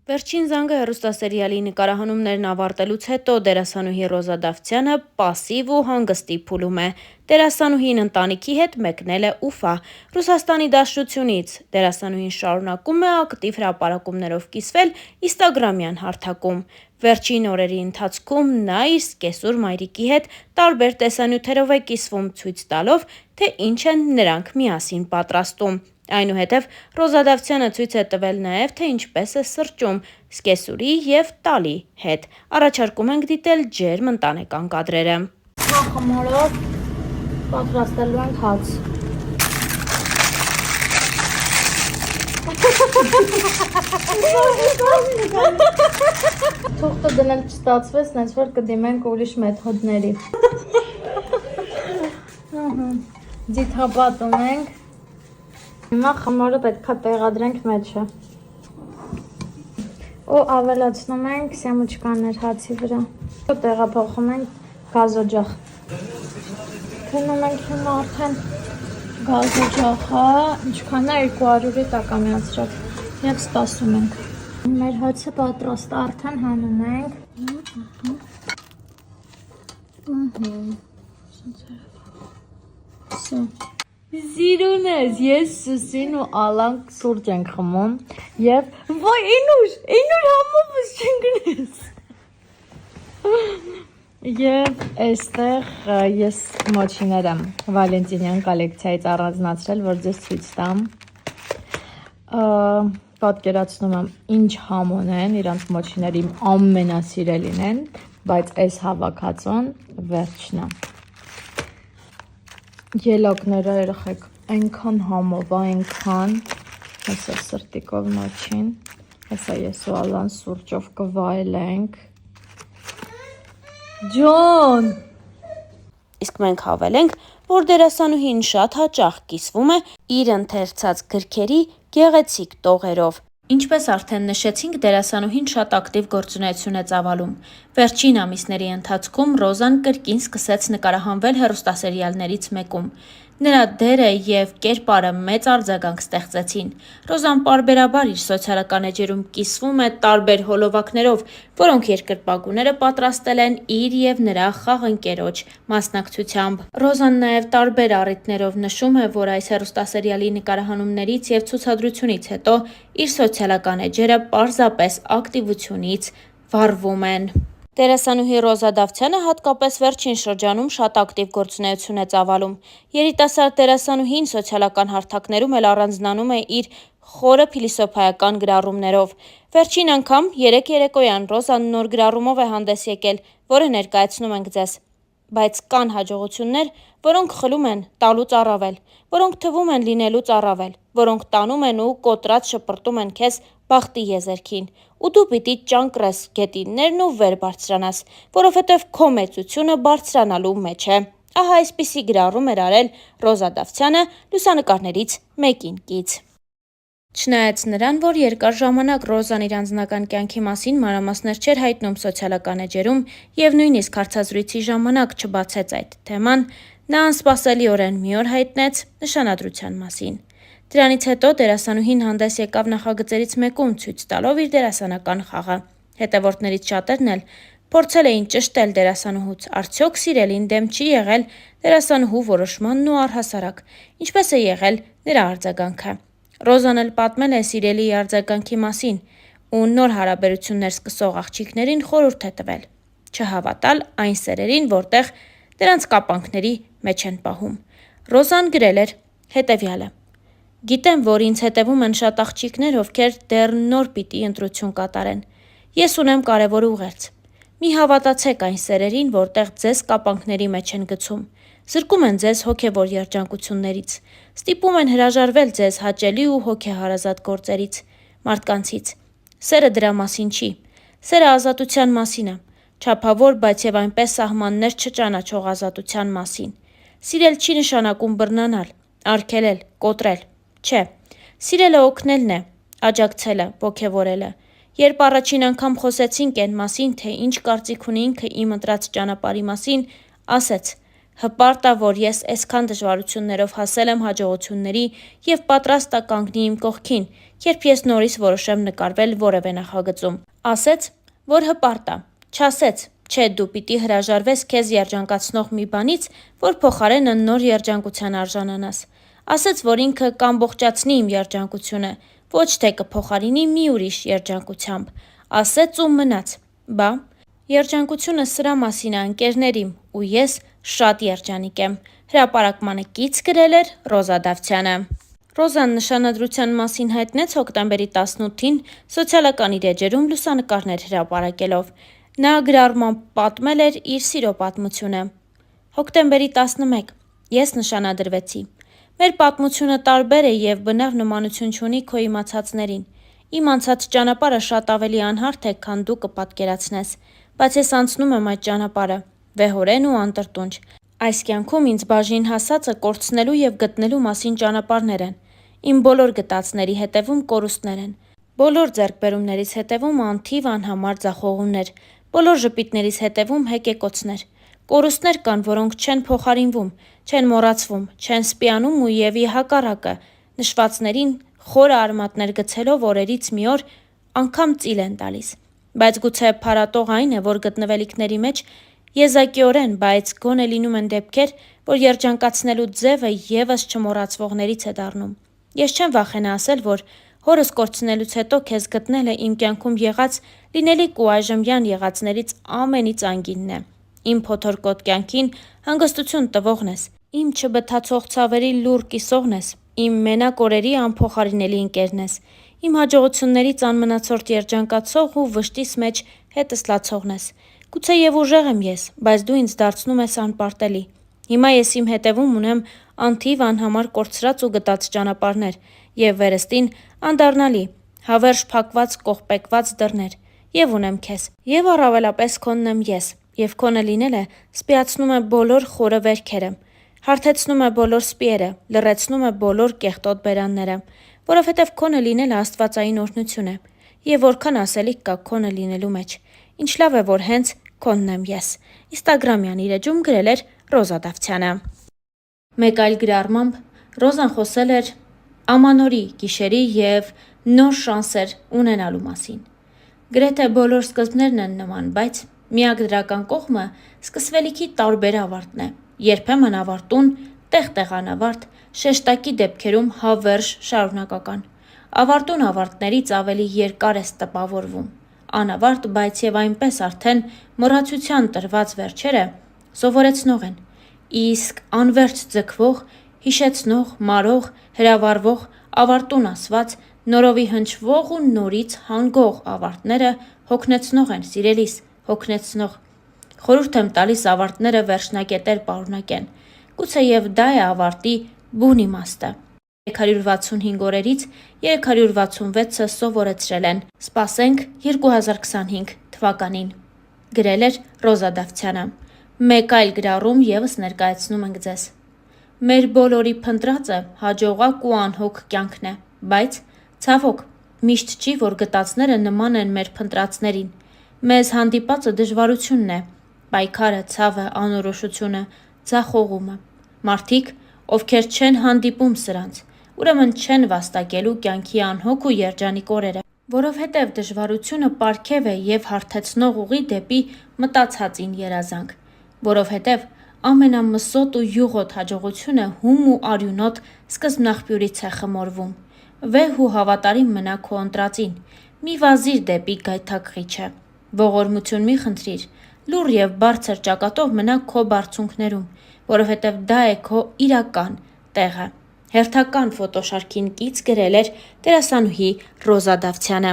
Վերջին զանգը հեռուստասերիալի նկարահանումներն ավարտելուց հետո դերասանուհի Ռոզա Դավթյանը պասիվ ու հանգստի փուլում է։ Դերասանուհին ընտանիքի հետ մեկնել է Ուֆա, Ռուսաստանի Դաշնությունից։ Դերասանուհին շարունակում է ակտիվ հրապարակումներով կիսվել ինստագրամյան հարթակում։ Վերջին օրերի ընթացքում նա իր սկեսուր մայրիկի հետ տարբեր տեսանյութերով է կիսվում, ցույց տալով, թե ինչ են նրանք միասին պատրաստում։ Այնուհետև Ռոզա Դավթյանը ցույց է տվել նաև, թե ինչպես է սրճում սկեսուրի և տալի հետ։ Առաջարկում ենք դիտել ջերմ ընտանեկան կադրերը։ Խմորով պատրաստելու ենք հաց։ Թուղթը դնել չստացվեց, նենց որ կդիմենք ուրիշ մեթոդների։ Ձիթապատում ենք։ Հիմա խմորը պետք է տեղադրենք մեջը։ Ու ավելացնում ենք սեմուչկաներ հացի վրա։ Ու տեղափոխում ենք գազօջախ։ Քնում ենք հիմա արդեն գազօջախը, ինչքան է 200-ի տակ է միացրած, և սպասում ենք։ Մեր հացը պատրաստ է, արդեն հանում ենք։ Սիրուն ես, ես Սուսին ու Ալան սուրճ ենք խմում և վայ Էնուր համովս չընկնես և այստեղ ես մոչիներ եմ Վալենտինյան կոլեկցիայից առանձնացրել, որ ձեզ ցույց տամ, պատկերացնում եմ ինչ համոն են, իրանց մոչիները իմ ամենասիրելին են, բայց այս հավաքածուն վերջն է։ Ելակները երեխեք, այնքան համով, այնքան, հեսա սրտիկով մոչին, հեսա ես ու Ալան սուրճով կվայելենք, ջոն։ Իսկ մենք հավելենք, որ դերասանուհին շատ հաճախ կիսվում է իր ընթերցած գրքերի գեղեցիկ տողերով։ Ինչպես արդեն նշեցինք, դերասանուհին շատ ակտիվ գործունեություն է ծավալում։ Վերջին ամիսների ընթացքում Ռոզան կրկին սկսեց նկարահանվել հեռուստասերիալներից մեկում։ Նրա դերը և կերպարը մեծ արձագանք ստեղծեցին։ Ռոզան պարբերաբար իր սոցիալական էջերում կիսվում է տարբեր հոլովակներով, որոնք երկրպագուները պատրաստել են իր և նրա խաղընկերոջ մասնակցությամբ։ Ռոզան նաև տարբեր առիթներով նշում է, որ այս հեռուստասերիալի նկարահանումներից և ցուցադրությունից հետո իր սոցիալական էջերը պարզապես ակտիվությունից վառվում են։ Դերասանուհի Ռոզա Դավթյանը հատկապես վերջին շրջանում շատ ակտիվ գործունեություն է ծավալում։ Երիտասարդ դերասանուհին սոցիալական հարթակներում էլ առանձնանում է իր խորը փիլիսոփայական գրառումներով։ Վերջին անգամ երեկ երեկոյան Ռոզան նոր գրառումով է հանդես եկել, որը ներկայացնում ենք ձեզ։ Բայց կան հաջողություններ, որոնք խլում են տալուց առավել, որոնք թվում են լինելուց առավել, որոնք տանում են ու կոտրած շպրտում են քեզ բախտի եզերքին, ու դու պիտի ճանկռես գետիններն ու վեր բարձրանաս, որովհետև քո մեծությունը բարձրանալու մեջ է։ Ահա այսպիսի գրառում էր արել Ռոզա Դավթյանը լուսանկարներից մեկին կից։ Չնայած նրան, որ երկար ժամանակ Ռոզան իր անձնական կյանքի մասին մանրամասներ չէր հայտնում սոցիալական էջերում և նույնիսկ հարցազրույցի ժամանակ չբացեց այդ թեման, նա անսպասելիորեն մի օր հայտնեց նշանադրության մասին։ Դրանից հետո դերասանուհին հանդես եկավ նախագծերից մեկում ցույց տալով իր դերասանական խաղը։ Հետևորդներից շատերն էլ փորձել էին ճշտել դերասանուհուց, արդյոք սիրելին դեմ չի եղել դերասանուհու որոշմանն ու առհասարակ, ինչպես է եղել նրա արձագանքը։ Ռոզան էլ պատմել է սիրելիի արձագանքի մասին ու նոր հարաբերություններ սկսող աղջիկներին խորհուրդ է տվել չհավատալ այն սերերին, որտեղ դրանց կապանքների մեջ են պահում։ Ռոզան գրել էր հետևյալը. «Գիտեմ, որ ինձ հետևում են շատ աղջիկներ, ովքեր դեռ նոր պիտի ընտրություն կատարեն։ Ես ունեմ կարևոր ուղերձ։ Մի հավատացեք այն սերերին, որտեղ ձեզ կապանքների մեջ են գցում։ Զրկում են ձեզ հոգևոր երջանկություններից, ստիպում են հրաժարվել ձեզ հաճելի ու հոգեհարազատ գործերից, մարդկանցից։ Սերը դրա մասին չի։ Սերը ազատության մասին է, չափավոր, բայց և այնպես սահմաններ չճանաչող ազատության մասին։ Սիրել չի նշանակում բռնանալ, արգելել, կոտրել։ Չէ, սիրելը օգնելն է, աջակցելը, ոգևորելը։ Երբ առաջին անգամ խոսեցինք էն մասին, թե ինչ կարծիք ունի ինքը իմ ընտրած ճանապարհի մասին, ասեց. Հպարտ է, որ ես այսքան դժվարություններով հասել եմ հաջողությունների և պատրաստ է կանգնի իմ կողքին, երբ ես նորից որոշեմ նկարվել որևէ նախագծում։ Ասեց, որ հպարտ է, չասեց, չէ դու պիտի հրաժարվես քեզ երջանկացնող մի բանից, որ փոխարենը նոր երջանկության արժանանաս։ Ասեց, որ ինքը կամբողջացնի իմ երջանկությունը, ոչ թե կփոխարինի մի ուրիշ երջանկությամբ։ Ասեց ու մնաց։ Բա, երջանկությունը սրա մասին է, ընկերներիմ, ու ես շատ երջանիկ եմ։ Հրապարակմանը կից գրել էր Ռոզա Դավթյանը։ Ռոզան նշանադրության մասին հայտնեց հոկտեմբերի 18-ին սոցիալական իր էջերում լուսանկարներ հրապարակելով։ Նա գրառմամբ պատմել էր իր սիրո պատմությունը։ Հոկտեմբերի 11 ես նշանադրվեցի։ Մեր պատմությունը տարբեր է և բնավ նմանություն չունի քո իմացածներին։ Իմ անցած ճանապարհը շատ ավելի անհարթ է, քան դու կպատկերացնես, բայց ես անցնում եմ այդ ճանապարհը, վեհորեն ու անտրտունջ։ Այս կյանքում ինձ բաժին հասածը կորցնելու և գտնելու մասին ճանապարհներ են։ Իմ բոլոր գտածների հետևում կորուստներ են։ Բոլոր ձեռքբերումներիս հետևում անթիվ անհամար ձախողումներ, բոլոր ժպիտներիս հետևում հեկեկոցներ։ Կորուստներ կան, որոնք չեն փոխարինվում, չեն մոռացվում, չեն սպիանում ու և ի հակառակը, նշվածներին խորը արմատներ գցելով օրերից մի օր անգամ ծիլ են տալիս։ Բայց գուցե փարատող այն է, որ գտնվելիքների մեջ եզակիորեն, բայց գոնե լինում են դեպքեր, որ երջանկացնելու ձևը ևս չմոռացվողներից է դառնում։ Ես չեմ վախենա ասել, որ հորս կորցնելուց հետո քեզ գտնելը իմ կյանքում եղած լինելիք ու այժմյան եղածներից ամենից անգինն է։ Իմ փոթորկոտ կյանքին հանգստություն տվողն ես, իմ չբթացող ցավերի լուռ կիսողն ես, իմ մենակ օրերի անփոխարինելի ընկերն ես, իմ հաջողություններից անմնացորդ երջանկացող ու վշտիս մեջ հետս լացողն ես։ Գուցեև ուժեղ եմ ես, բայց դու ինձ դարձնում ես անպարտելի։ Հիմա ես իմ հետևում ունեմ անթիվ անհամար կորցրած ու գտած ճանապարհներ և վերստին անդառնալի, հավերժ փակված կողպեկված դռներ, և ունեմ քեզ, և առավելապես քոնն եմ ես, և քոնը լինելը սպիացնում է բոլոր խորը վերքերը, հարթեցնում է բոլոր սպիերը, լռեցնում է բոլոր կեղտոտ բերանները, որովհետև քոնը լինելը աստվածային օրհնություն է, և որքան ասելիք կա քոնը լինելու մեջ։ Ինչ լավ է, որ հենց քոնն եմ ես։ Ինստագրամյան իր էջում գրել էր Ռոզա Դավթյանը։ Մեկ այլ գրառմամբ Ռոզան խոսել էր ամանորի, գիշերի և նոր շանսեր ունենալու մասին։ Գրեթե բոլոր սկզբներն են նման, բայց միակ դրական կողմը սկսվելիքի տարբեր ավարտն է։ Երբեմն ավարտուն, տեղ-տեղ անավարտ, շեշտակի դեպքերում հավերժ շարունակական։ Ավարտուն ավարտներից ավելի երկար ես տպավորվում։ Անավարտ, բայց և այնպես արդեն մոռացության տրված վերջերը սովորեցնող են, իսկ անվերջ ձգվող, հիշեցնող, մարող, հրավառվող, ավարտուն ասված, նորովի հնչվող ու նորից հանգող ավարտները հոգնեցնող են, սիրելիս, հոգնեցնող։ Խորհուրդ եմ տալիս ավարտները վերջնակետեր պարունակեն։ Գուցեև դա է ավարտի բուն իմաստը։ 365 օրերից 366-ը սովորեցրել են։ Սպասենք 2025 թվականին։ Գրել էր Ռոզա Դավթյանը։ Մեկ այլ գրառում ևս ներկայացնում ենք ձեզ։ Մեր բոլորի փնտրածը հաջողակ ու անհոգ կյանքն է, բայց, ցավոք, միշտ չի, որ գտածները նման են մեր փնտրածներին։ Մեզ հանդիպածը դժվարությունն է, պայքարը, ցավը, անորոշությունը, ձախողումը։ Մարդիկ, ովքեր չեն հանդիպում սրանց, ուրեմն չեն վաստակելու կյանքի անհոգ ու երջանիկ օրերը, որովհետև դժվարությունը պարգև է և հարթեցնող ուղի դեպի մտածածին երազանք, որովհետև ամենամսոտ ու յուղոտ հաջողությունը հում ու արյունոտ սկզբնաղբյուրից է խմորվում։ Վեհ ու հավատարիմ մնա քո ընտրածին, մի վազիր դեպի գայթակղիչը, ողորմություն մի խնդրիր, լուռ և բարձր ճակատով մնա քո բարձունքներում, որովհետև դա է քո իրական տեղը։ Հերթական ֆոտոշարքին կից գրել էր դերասանուհի Ռոզա Դավթյանը։